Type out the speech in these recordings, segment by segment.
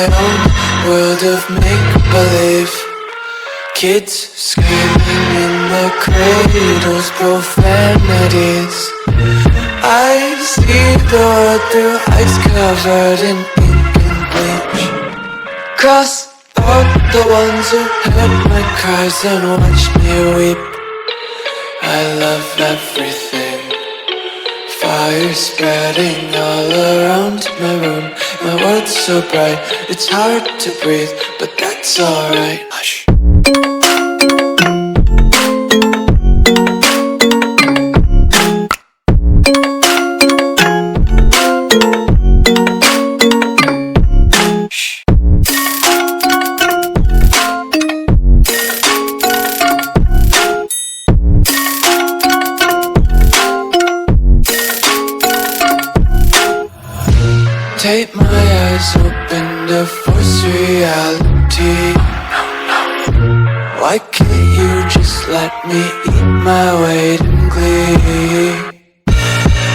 own world of make-believe. Kids screaming in the cradles, profanities. I see the world through eyes covered in ink and bleach. Cross out the ones who heard my cries and watched me weep. I love everything. Fire spreading all around my room. My world's so bright, it's hard to breathe, but that's alright. Hush. Take my eyes open to force reality. Why can't you just let me eat my weight in glee?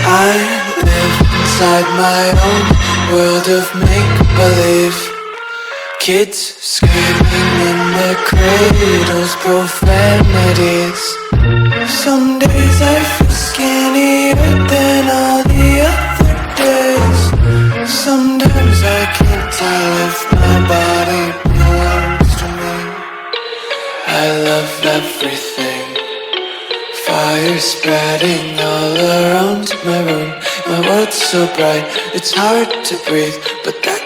I live inside my own world of make-believe. Kids screaming in their cradles, profanities. Some days I feel skinnier than all the other days. Sometimes I can't tell if my body belongs to me. I love everything. Fire spreading all around my room. My world's so bright, it's hard to breathe, but that's